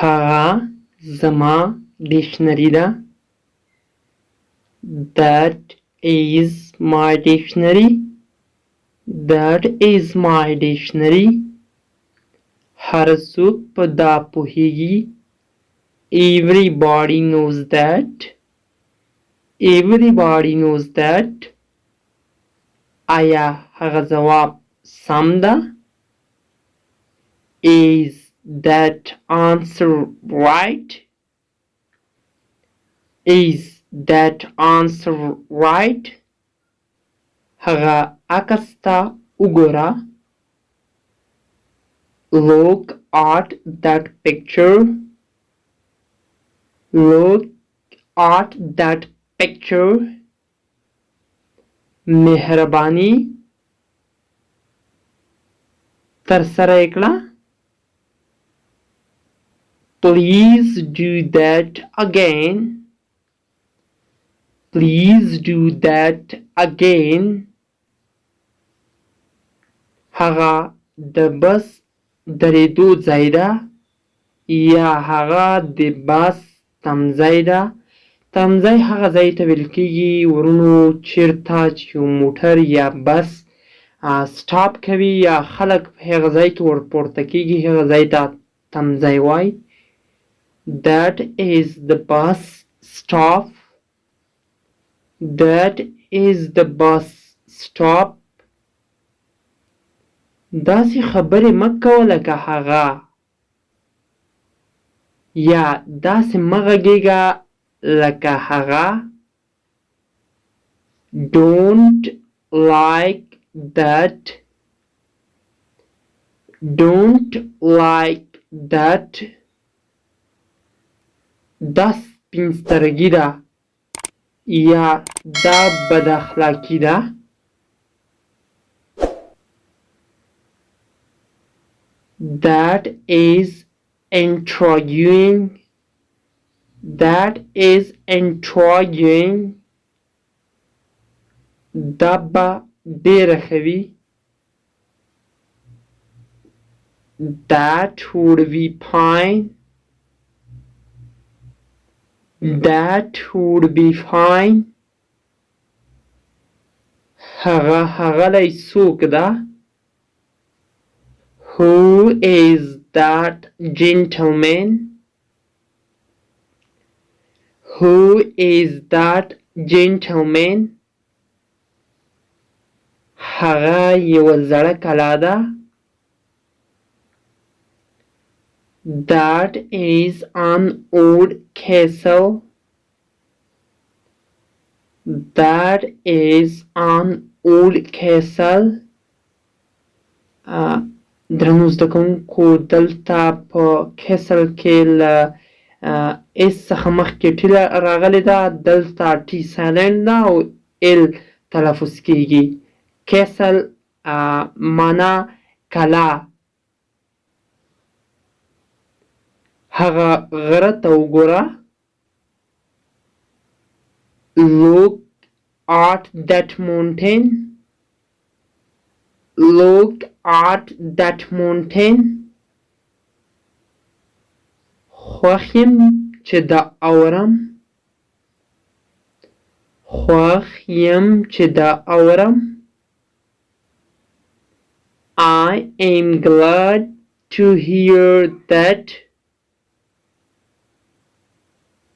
هغه زما ډکشنري ده. That is my dictionary. That is my dictionary. هر څوک په دا پوهیږي. Everybody knows that. Everybody knows that. آیا هغه جواب سم ده؟ Is that answer right? Is that answer right? هغه عکس ته وګوره. Look at that picture. Look at that picture. مهربانی ترسره کړه. Please do that again. Please do that again. هغه د بس درېدو ځای ده یا هغه د بس تمځای ده. تمځای هغه ځای ته ویل کېږي ورونو چېرته چې یو موټر یا بس سټاپ کوي یا خلک په هغه ځای کې ورپورته کېږي، هغه ځای ته تمځای وایي. That is the bus stop. That is the bus stop. داسې خبرې مه کوه لکه هغه یا داسې مه غږېږه لکه هغه. Don't like that. Don't like that. دا سپین سترګي ده یا دا بد اخلاقي ده. That is intriguing. That is intriguing. دا به ډېره ښه وي. That would be fine. That would be fine. هغه هغلی څوک ده؟ Who is that gentleman? Who is that gentleman? هغه یوه زړه کلا ده. That is an old castle. That is an old castle. درنو زده کوونکو دلته په کیسل کې له اس څخه مخکې ټي راغلې ده، دلته ټي سایلنټ ده او ال تلفظ کیږي. کیسل معنا کلا. هغه غره ته وګوره. Look at that mountain. Look at that mountain. خوښ یم چې دا اورم. خوښ یم چې دا اورم. I am glad to hear that.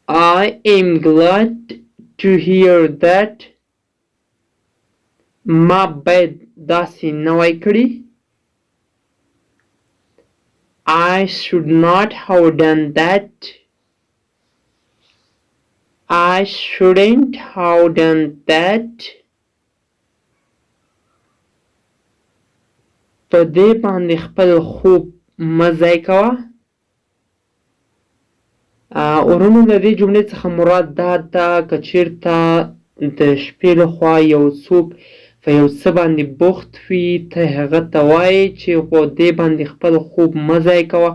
I am glad to hear that. ما باید داسې نه وای کړي. I should not have done that. I shouldn't have done that. په دې باندې خپل خوب مه ضایع کوه. ورونو د دې جملې څخه مراد دا ده که چېرته د شپې لخوا یو څوک په یو څه باندې بوخت وي، ته هغه ته وایې چې په دې باندې خپل خوب مه ضایع کوه.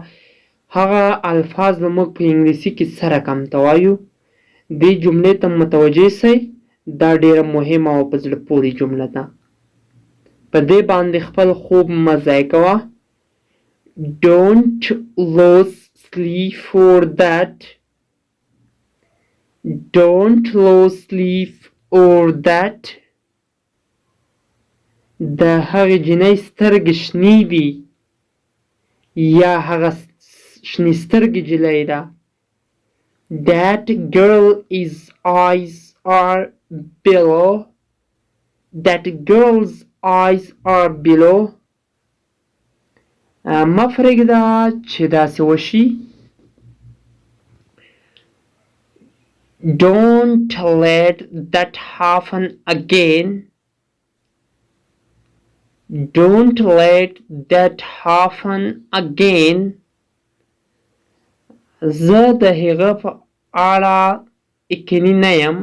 هغه الفاظ به موږ په انګلیسي کې سره کم ته وایو. دې جملې ته متوجه سئ. دا ډېره مهمه او په زړه پورې جمله ده. په دې باندې خپل خوب مه ضایع کوه. Don't lose sleep for that. Don't lose sleep or that. د هغې جنۍ سترګې شنې دي یا هغه شنې سترګې جلۍ ده. That girl's eyes are below. That girl's eyes are below. ما پرېږده چې داسې وشي. Don't let that happen again. Don't let that happen again. زه د هغه په اړه یقیني نه یم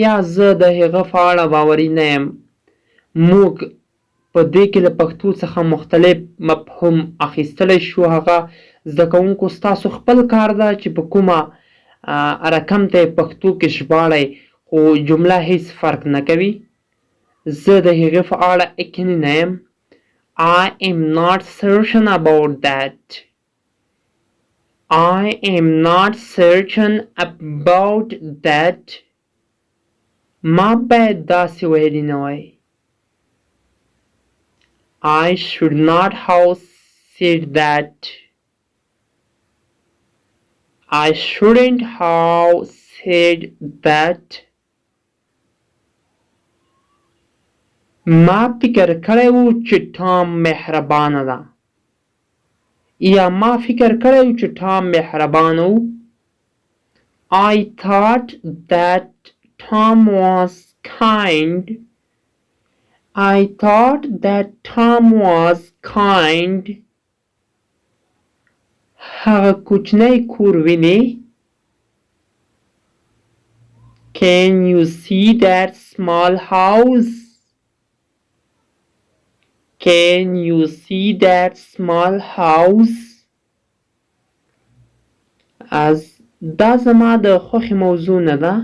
یا زه د هغه په اړه باوري نه یم. موږ په دې کې له پښتو څخه مختلف مفهوم اخیستلی شو. هغه زده کوونکو ستاسو خپل کار ده چې په کومه رقم ته یې پښتو کې ژباړئ، خو جمله هیڅ فرق نه کوي. زه د هغې په اړه یقیني نه یم. I am not certain about that. I am not certain about that. ما باید داسې ویلي نه وای. I should not have said that. I shouldn't have said that. ما فکر کړی و چې ټام مهربانه ده یا ما فکر کړی و چې ټام مهربانه و. I thought that Tom was kind. I thought that Tom was kind. هغه کوچنی کور ویني. Can you see that small house? Can you see that small house? دا زما د خوښې موضوع نه ده.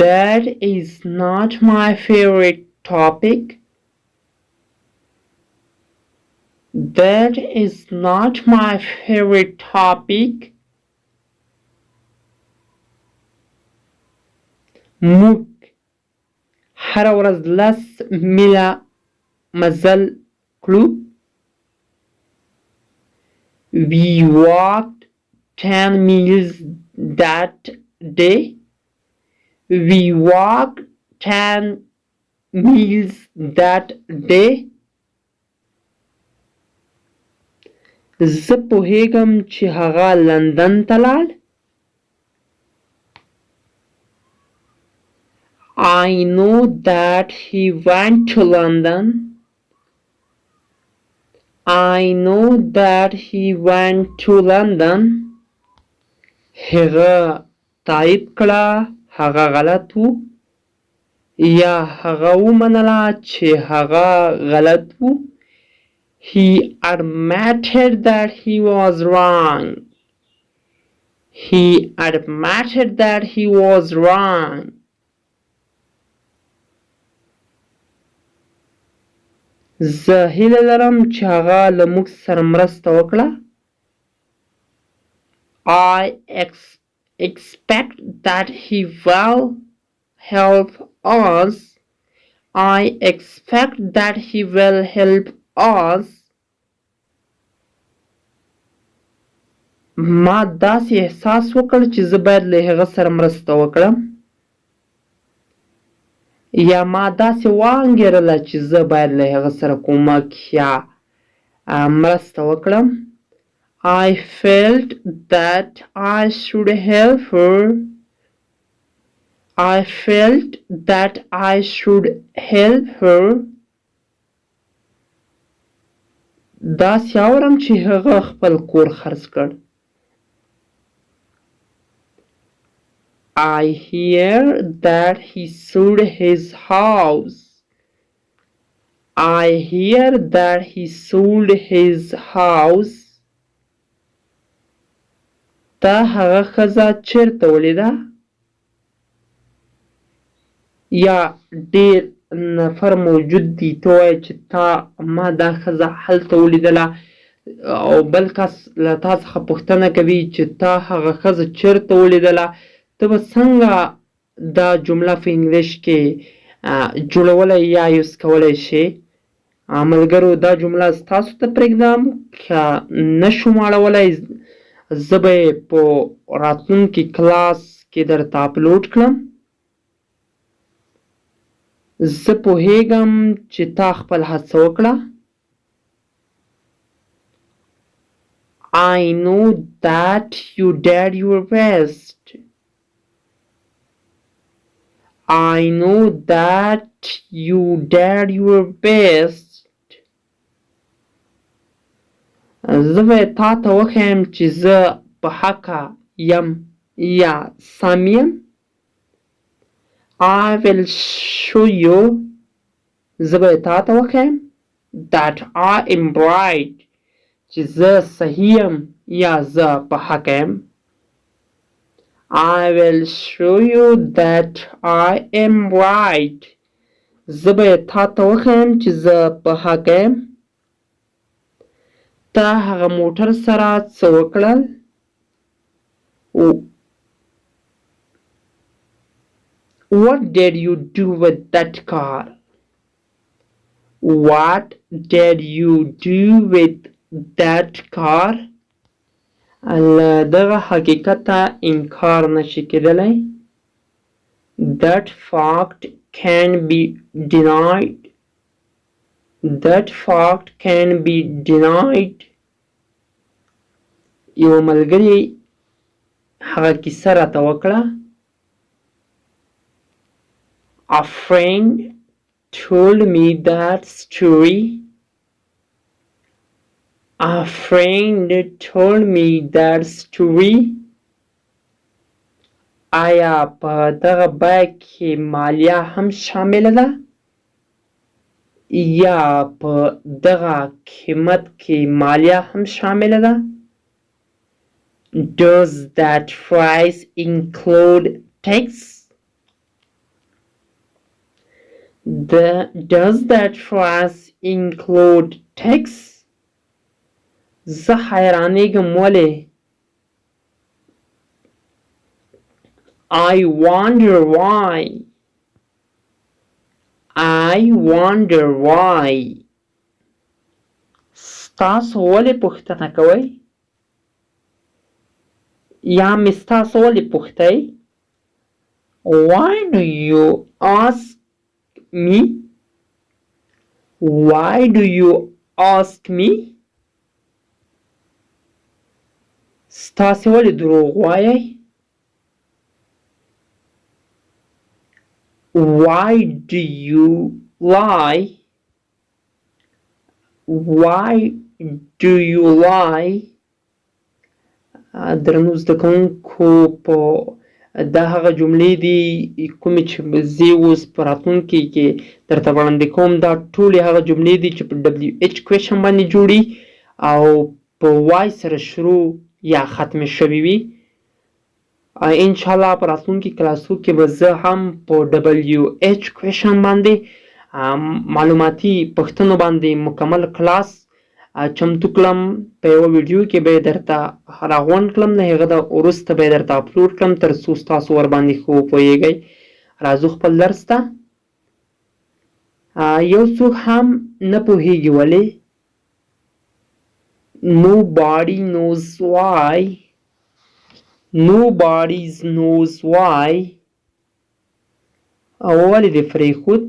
That is not my favorite topic. That is not my favorite topic. موږ هر ورځ 10 میله مزل کړو. We walked 10 miles that day. We walked 10 miles that day. زه پوهیږم چې هغه لندن ته لاړ. I know that he went to London. I know that he went to London. هغه تایید کړه هغه غلط و یا هغه ومنله چې هغه غلط و. He admitted that he was wrong. He admitted that he was wrong. زه هیله لرم چې هغه له موږ سره مرسته وکړه. I expect that he will help us. I expect that he will help us. ما داسې احساس وکړ چې زه باید له هغه سره مرسته وکړم یا ما داسې وانګېرله چې زه باید له هغه سره کومک یا مرسته وکړم. I felt that I should help her. I felt that I should help her. داسې اورم چې هغه خپل کور خرڅ کړ. I hear that he sold his house. I hear that he sold his house. تا هغه ښځه چیرته ولیده؟ یا ډېر نفر موجود دي ته وایې چې تا ما دا ښځه هلته ولیدله او بل کس له تا څخه پوښتنه کوي چې تا هغه ښځه چېرته ولیدله، ته به څنګه دا جمله په انګلیش کې جوړولی یا یوز کولی شي. ملګرو دا جمله ستاسو ته پرېږدم، که نه شم اړولی زه به یې په راتلونکي کلاس کې درته اپلوډ کړم. زه پوهیږم چې تا خپل هڅه وکړه. I know that you did your best. I know that you did your best. زه به تا ته وښیم چې زه په حقه یم یا سم یم. I will show you. زه به تا ته وښیم that I am right. چې زه صحیح یم یا زه په حقه یم. I will show you that I am right. زه به تا ته وښیم چې زه په حقه یم. تا هغه موټر سره څه وکړل؟ What did you do with that car? What did you do with that car? له دغه حقیقته انکار نشي کېدلی. That fact can be denied. That fact can be denied. یو ملګري هغه کیسه راته وکړه. A friend told me that story. A friend told me that story. آیا په دغه بیه کې مالیه هم شامله ده؟ یا په دغه قیمت کې مالیه هم شامله ده؟ Does that price include tax? Does that price include tax? زه حیرانېږم ولې. I wonder why. I wonder why. ستاسو ولې پوښتنه کوئ؟ یا مې ستاسو ولې پوښتئ؟ Why do you ask me? Why do you ask me? ستاسو ولې دروغ وایئ؟ Why do you lie? Why do you lie? درنو زده کوونکو په دا هغه جملې دي کومې چې زه اوس په راتلونکي کې درته وړاندې کوم. دا ټولې هغه جملې دي چې په WH کوېشن باندې جوړي او په وای سره شروع یا ختمې شوي وي. انشاءالله په راتلونکي کلاسو کې به زه هم په WH کوېشن باندې معلوماتي پوښتنو باندې مکمل کلاس چمتو کړم. په یوه ویډیو کې به یې درته راغونډ کړم، د هغه د وروسته به یې درته اپلوډ کړم تر څو ستاسو ورباندې ښه وپوهیږئ. راځو خپل درس ته. یو څوک هم نه پوهیږي ولې. Nobody knows why. Nobody knows why. ولې دې پرېښود؟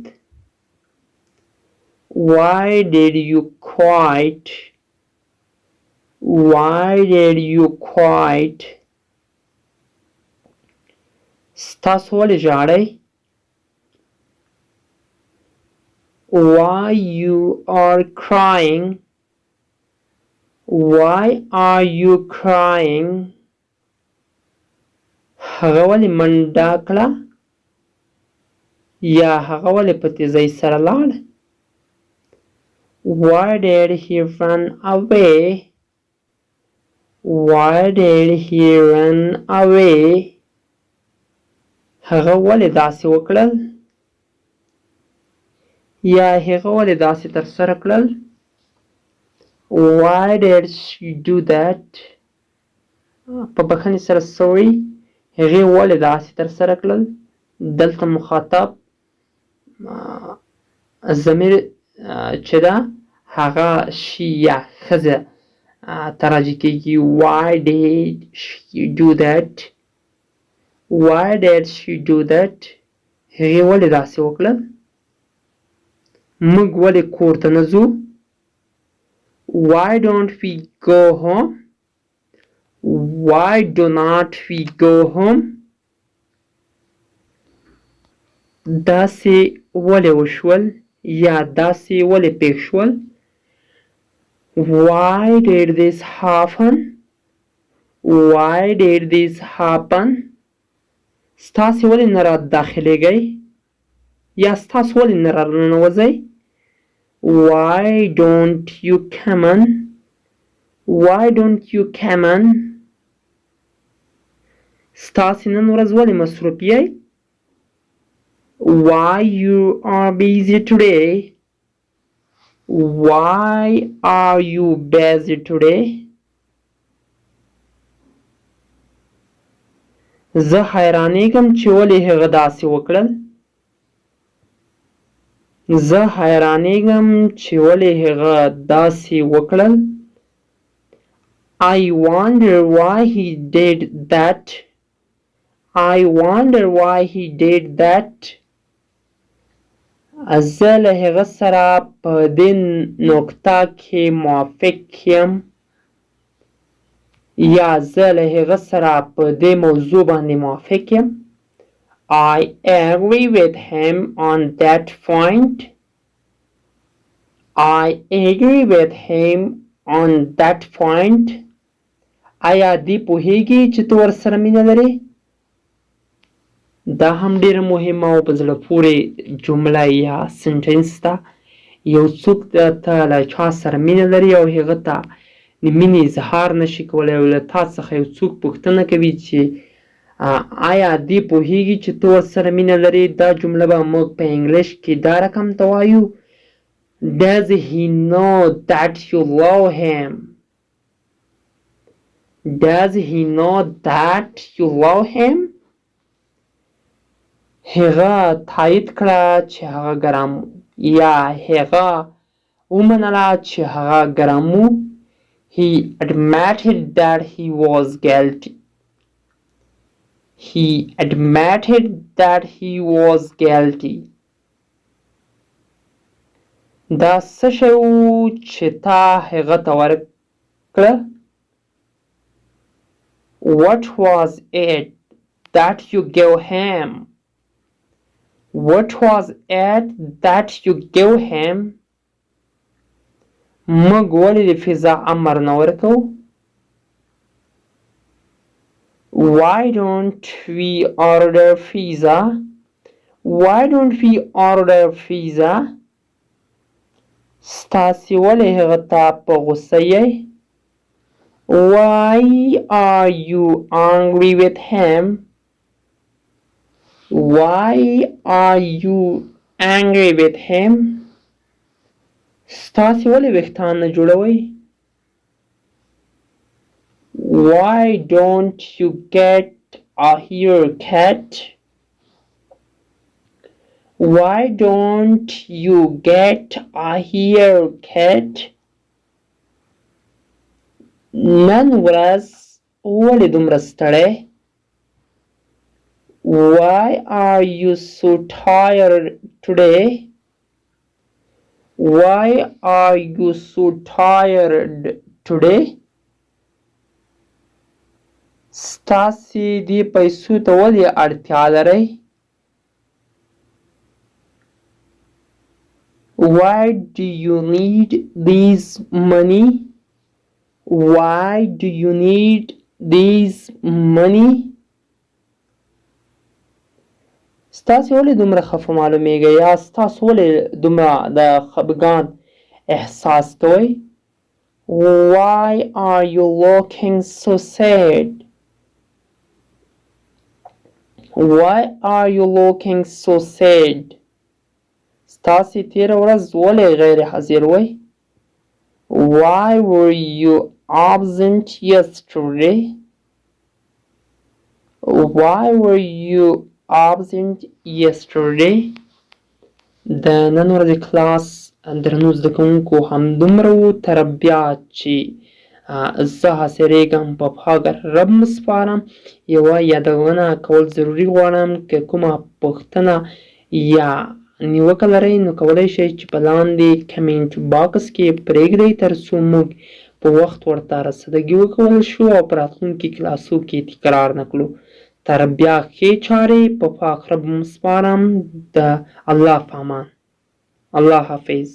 Why did you quit? Why did you quit? ستاسو ولې ژاړئ؟ Why you are crying? Why are you crying? هغه ولې منډه کړه یا هغه ولې په تیزۍ سره لاړ؟ Why did he run away? Why did he run away? هغه ولې داسې وکړل یا هغه ولې داسې ترسره کړل؟ Why did she do that? په بخښنې سره sorry هغې ولې داسې ترسره کړل. دلته مخاطب ضمیر چې ده هغه she یا ښځه ته راجع کېږي. Why did she do that? Why did she do that? هغې ولې داسې وکړل. موږ ولې کور ته نه ځو. Why don't we go home? Why do not we go home? داسې ولې وشول یا داسې ولې پېښ شول. Why did this happen? Why did this happen? ستاسې ولې نه را داخلېږئ یا ستاسو ولې نه را ننوځئ. Why don't you come in? Why don't you come in? ستاسې نن ورځ ولې مصروف یئ. Why you are busy today? Why are you busy today? زه حیرانېږم چې ولې هغه داسې وکړل. زه حیرانېږم چې ولې هغه داسې وکړل. I wonder why he did that. I wonder why he did that. زه له هغه سره په دې نقطه کې موافق یم یا زه له هغه سره په دې موضوع باندې موافق یم. I agree with him on that point. I agree with him on that point. آیا دی پوهیږي چې ته ورسره مینه لرې. دا هم ډېره مهمه او په زړه پورې جمله یا سنټنس ده. یو څوک ته له چا سره مینه لري او هغه ته د مینې اظهار نشي کولی او له تا څخه یو څوک پوښتنه کوي چې آیا دی پوهیږي چې ته ورسره مینه لرې. دا جمله به موږ په انګلیش کې دا رقم ته وایو. Does he know that you love him? Does he know that you love him? هغه تایید کړه چې هغه ګرم یا هغه ومنله چې هغه ګرم و. He admitted that he was guilty. He admitted that he was guilty. دا څه شی و چې تا هغه ته ورکړه. What was it that you gave him? What was it that you gave him? موږ ولې د فضا امر نه ورکوو. Why don't we order pizza? Why don't we order pizza? ستاسې ولې هغه ته په غوسه یئ. Why are you angry with him? Why are you angry with him? ستاسې ولې ویښتان نه جوړوئ. Why don't you get a haircut? Why don't you get a haircut? نن ورځ ولې دومره ستړی. Why are you so tired today? Why are you so tired today? ستاسې دې پیسو ته ولې اړتیا لرئ. Why do you need this money? Why do you need this money? ستاسې ولې دومره خفه معلومیږئ یا ستاسو ولې دومره د خفګان احساس کوئ. Why are you looking so sad? Why are you looking so sad? ستاسې تېره ورځ ولې غیر حاضر وئ. Why were you absent yesterday? Why were you absent yesterday? د نن ورځې کلاس درنو زده کوونکو همدومره و تر بیا چې زه حاضرېږم په پاک رب مسپارم. یوه یادونه کول ضروري غواړم که کومه پوښتنه یا نیوکه لرئ نو کولی شئ چې په لاندې کمنټ باکس کې پرېږدئ تر څو موږ په وخت ورته رسیدګي وکولی شو او په راتلونکي کلاسو کې تکرار نه کړو. تر بیا ښې چارې په پاک رب مسپارم. د الله په امان. الله حافظ.